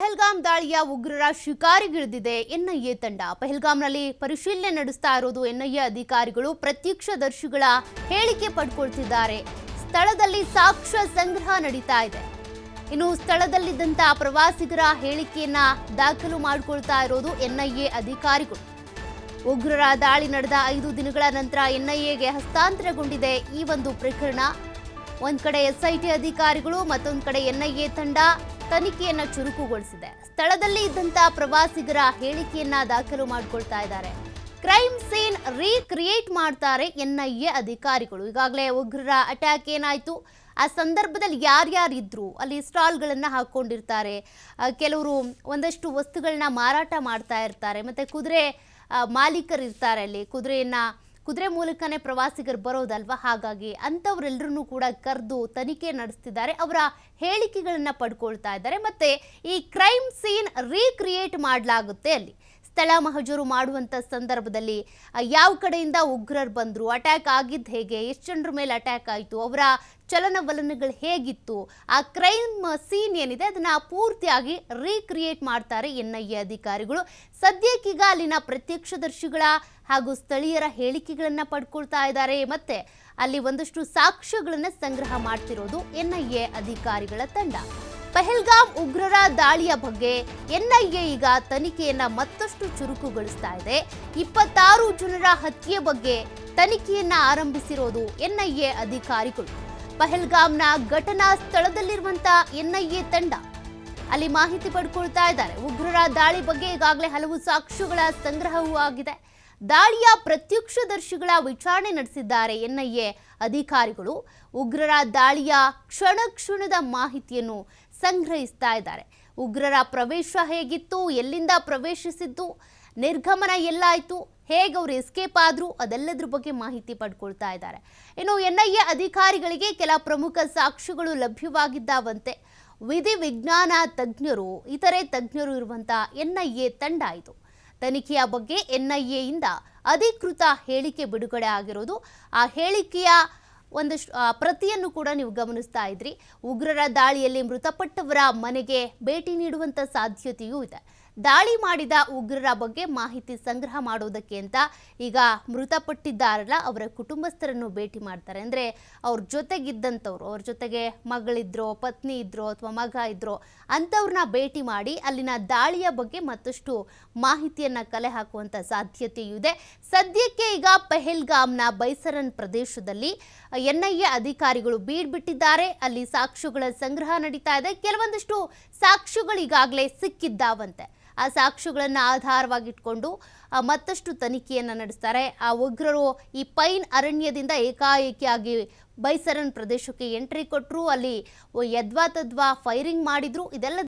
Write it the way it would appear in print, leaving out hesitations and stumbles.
ಪಹಲ್ಗಾಮ್ ದಾಳಿಯ ಉಗ್ರರ ಶಿಕಾರಿಗಿಳಿದಿದೆ ಎನ್ಐಎ ತಂಡ. ಪಹಲ್ಗಾಮ್ನಲ್ಲಿ ಪರಿಶೀಲನೆ ನಡೆಸ್ತಾ ಇರೋದು ಎನ್ಐಎ ಅಧಿಕಾರಿಗಳು ಪ್ರತ್ಯಕ್ಷದರ್ಶಿಗಳ ಹೇಳಿಕೆ ಪಡ್ಕೊಳ್ತಿದ್ದಾರೆ. ಸ್ಥಳದಲ್ಲಿ ಸಾಕ್ಷ್ಯ ಸಂಗ್ರಹ ನಡೀತಾ ಇದೆ. ಇನ್ನು ಸ್ಥಳದಲ್ಲಿದ್ದಂತ ಪ್ರವಾಸಿಗರ ಹೇಳಿಕೆಯನ್ನ ದಾಖಲು ಮಾಡಿಕೊಳ್ತಾ ಇರೋದು ಎನ್ಐಎ ಅಧಿಕಾರಿಗಳು. ಉಗ್ರರ ದಾಳಿ ನಡೆದ 5 ದಿನಗಳ ನಂತರ ಎನ್ಐಎಗೆ ಹಸ್ತಾಂತರಗೊಂಡಿದೆ ಈ ಒಂದು ಪ್ರಕರಣ. ಒಂದ್ ಕಡೆ ಎಸ್ಐಟಿ ಅಧಿಕಾರಿಗಳು, ಮತ್ತೊಂದು ಕಡೆ ಎನ್ಐಎ ತಂಡ ತನಿಖೆಯನ್ನ ಚುರುಕುಗೊಳಿಸಿದೆ. ಸ್ಥಳದಲ್ಲಿ ಇದ್ದಂತ ಪ್ರವಾಸಿಗರ ಹೇಳಿಕೆಯನ್ನ ದಾಖಲು ಮಾಡಿಕೊಳ್ತಾ ಇದ್ದಾರೆ. ಕ್ರೈಮ್ ಸೀನ್ ರೀಕ್ರಿಯೇಟ್ ಮಾಡ್ತಾರೆ ಎನ್ಐಎ ಅಧಿಕಾರಿಗಳು. ಈಗಾಗಲೇ ಉಗ್ರರ ಅಟ್ಯಾಕ್ ಏನಾಯ್ತು, ಆ ಸಂದರ್ಭದಲ್ಲಿ ಯಾರ್ಯಾರಿದ್ರು, ಅಲ್ಲಿ ಸ್ಟಾಲ್ಗಳನ್ನ ಹಾಕೊಂಡಿರ್ತಾರೆ, ಕೆಲವರು ಒಂದಷ್ಟು ವಸ್ತುಗಳನ್ನ ಮಾರಾಟ ಮಾಡ್ತಾ ಇರ್ತಾರೆ, ಮತ್ತೆ ಕುದುರೆ ಮಾಲೀಕರು ಇರ್ತಾರೆ. ಅಲ್ಲಿ ಕುದುರೆ ಮೂಲಕನೇ ಪ್ರವಾಸಿಗರು ಬರೋದಲ್ವಾ, ಹಾಗಾಗಿ ಅಂಥವ್ರೆಲ್ಲರನ್ನೂ ಕೂಡ ಕರೆದು ತನಿಖೆ ನಡೆಸ್ತಿದ್ದಾರೆ. ಅವರ ಹೇಳಿಕೆಗಳನ್ನ ಪಡ್ಕೊಳ್ತಾ ಇದ್ದಾರೆ. ಮತ್ತೆ ಈ ಕ್ರೈಮ್ ಸೀನ್ ರೀಕ್ರಿಯೇಟ್ ಮಾಡಲಾಗುತ್ತೆ. ಅಲ್ಲಿ ಸ್ಥಳ ಮಹಜೂರು ಮಾಡುವಂಥ ಸಂದರ್ಭದಲ್ಲಿ ಯಾವ ಕಡೆಯಿಂದ ಉಗ್ರರು ಬಂದರು, ಅಟ್ಯಾಕ್ ಆಗಿದ್ದು ಹೇಗೆ, ಎಷ್ಟು ಜನರ ಮೇಲೆ ಅಟ್ಯಾಕ್ ಆಯಿತು, ಅವರ ಚಲನವಲನಗಳು ಹೇಗಿತ್ತು, ಆ ಕ್ರೈಮ್ ಸೀನ್ ಏನಿದೆ ಅದನ್ನು ಪೂರ್ತಿಯಾಗಿ ರೀಕ್ರಿಯೇಟ್ ಮಾಡ್ತಾರೆ ಎನ್ಐಎ ಅಧಿಕಾರಿಗಳು. ಸದ್ಯಕ್ಕೀಗ ಅಲ್ಲಿನ ಪ್ರತ್ಯಕ್ಷದರ್ಶಿಗಳ ಹಾಗೂ ಸ್ಥಳೀಯರ ಹೇಳಿಕೆಗಳನ್ನು ಪಡ್ಕೊಳ್ತಾ ಇದ್ದಾರೆ. ಮತ್ತೆ ಅಲ್ಲಿ ಒಂದಷ್ಟು ಸಾಕ್ಷ್ಯಗಳನ್ನು ಸಂಗ್ರಹ ಮಾಡ್ತಿರೋದು ಎನ್ಐಎ ಅಧಿಕಾರಿಗಳ ತಂಡ. ಪಹಲ್ಗಾಮ್ ಉಗ್ರರ ದಾಳಿಯ ಬಗ್ಗೆ ಎನ್ಐಎ ಈಗ ತನಿಖೆಯನ್ನ ಮತ್ತಷ್ಟು ಚುರುಕುಗೊಳಿಸ್ತಾ ಇದೆ. 26 ಜನರ ಹತ್ಯೆ ಬಗ್ಗೆ ತನಿಖೆಯನ್ನ ಆರಂಭಿಸಿರೋದು ಎನ್ಐಎ ಅಧಿಕಾರಿಗಳು. ಪಹಲ್ಗಾಮ್ನ ಘಟನಾ ಸ್ಥಳದಲ್ಲಿರುವಂತ ಎನ್ಐಎ ತಂಡ ಅಲ್ಲಿ ಮಾಹಿತಿ ಪಡ್ಕೊಳ್ತಾ ಇದ್ದಾರೆ. ಉಗ್ರರ ದಾಳಿ ಬಗ್ಗೆ ಈಗಾಗಲೇ ಹಲವು ಸಾಕ್ಷ್ಯಗಳ ಸಂಗ್ರಹವೂ ಆಗಿದೆ. ದಾಳಿಯ ಪ್ರತ್ಯಕ್ಷದರ್ಶಿಗಳ ವಿಚಾರಣೆ ನಡೆಸಿದ್ದಾರೆ ಎನ್ಐಎ ಅಧಿಕಾರಿಗಳು. ಉಗ್ರರ ದಾಳಿಯ ಕ್ಷಣದ ಮಾಹಿತಿಯನ್ನು ಸಂಗ್ರಹಿಸ್ತಾ ಇದ್ದಾರೆ. ಉಗ್ರರ ಪ್ರವೇಶ ಹೇಗಿತ್ತು, ಎಲ್ಲಿಂದ ಪ್ರವೇಶಿಸಿದ್ದು, ನಿರ್ಗಮನ ಎಲ್ಲಾಯಿತು, ಹೇಗೆ ಅವರು ಎಸ್ಕೇಪ್ ಆದ್ರು, ಅದೆಲ್ಲದ್ರ ಬಗ್ಗೆ ಮಾಹಿತಿ ಪಡ್ಕೊಳ್ತಾ ಇದ್ದಾರೆ. ಇನ್ನು ಎನ್ಐಎ ಅಧಿಕಾರಿಗಳಿಗೆ ಕೆಲ ಪ್ರಮುಖ ಸಾಕ್ಷ್ಯಗಳು ಲಭ್ಯವಾಗಿದ್ದಾವಂತೆ. ವಿಧಿ ವಿಜ್ಞಾನ ತಜ್ಞರು, ಇತರೆ ತಜ್ಞರು ಇರುವಂತ ಎನ್ಐಎ ತಂಡ ಇದು. ತನಿಖೆಯ ಬಗ್ಗೆ ಎನ್ಐಎಯಿಂದ ಅಧಿಕೃತ ಹೇಳಿಕೆ ಬಿಡುಗಡೆ ಆಗಿರೋದು. ಆ ಹೇಳಿಕೆಯ ಒಂದಷ್ಟು ಪ್ರತಿಯನ್ನು ಕೂಡ ನೀವು ಗಮನಿಸ್ತಾ ಇದ್ರಿ. ಉಗ್ರರ ದಾಳಿಯಲ್ಲಿ ಮೃತಪಟ್ಟವರ ಮನೆಗೆ ಭೇಟಿ ನೀಡುವಂಥ ಸಾಧ್ಯತೆಯೂ ಇದೆ. ದಾಳಿ ಮಾಡಿದ ಉಗ್ರರ ಬಗ್ಗೆ ಮಾಹಿತಿ ಸಂಗ್ರಹ ಮಾಡೋದಕ್ಕೆ ಅಂತ ಈಗ ಮೃತಪಟ್ಟಿದ್ದಾರಲ್ಲ ಅವರ ಕುಟುಂಬಸ್ಥರನ್ನು ಭೇಟಿ ಮಾಡ್ತಾರೆ. ಅಂದರೆ ಅವ್ರ ಜೊತೆಗಿದ್ದಂಥವ್ರು, ಅವ್ರ ಜೊತೆಗೆ ಮಗಳಿದ್ರೋ, ಪತ್ನಿ ಇದ್ರೋ, ಅಥವಾ ಮಗ ಇದ್ರೋ ಅಂಥವ್ರನ್ನ ಭೇಟಿ ಮಾಡಿ ಅಲ್ಲಿನ ದಾಳಿಯ ಬಗ್ಗೆ ಮತ್ತಷ್ಟು ಮಾಹಿತಿಯನ್ನು ಕಲೆ ಹಾಕುವಂಥ ಸಾಧ್ಯತೆಯೂ ಇದೆ. ಸದ್ಯಕ್ಕೆ ಈಗ ಪಹಲ್ಗಾಮ್ನ ಬೈಸರನ್ ಪ್ರದೇಶದಲ್ಲಿ ಎನ್ಐಎ ಅಧಿಕಾರಿಗಳು ಬೀಡ್ಬಿಟ್ಟಿದ್ದಾರೆ. ಅಲ್ಲಿ ಸಾಕ್ಷ್ಯಗಳ ಸಂಗ್ರಹ ನಡೀತಾ ಇದೆ. ಕೆಲವೊಂದಷ್ಟು ಸಾಕ್ಷ್ಯಗಳು ಈಗಾಗಲೇ ಸಿಕ್ಕಿದ್ದಾವಂತೆ. ಆ ಸಾಕ್ಷ್ಯಗಳನ್ನು ಆಧಾರವಾಗಿಟ್ಕೊಂಡು ಮತ್ತಷ್ಟು ತನಿಖೆಯನ್ನು ನಡೆಸ್ತಾರೆ. ಆ ಉಗ್ರರು ಈ ಪೈನ್ ಅರಣ್ಯದಿಂದ ಏಕಾಏಕಿಯಾಗಿ ಬೈಸರನ್ ಪ್ರದೇಶಕ್ಕೆ ಎಂಟ್ರಿ ಕೊಟ್ಟರು. ಅಲ್ಲಿ ಯದ್ವಾ ತದ್ವಾ ಫೈರಿಂಗ್ ಮಾಡಿದ್ರು. ಇದೆಲ್ಲ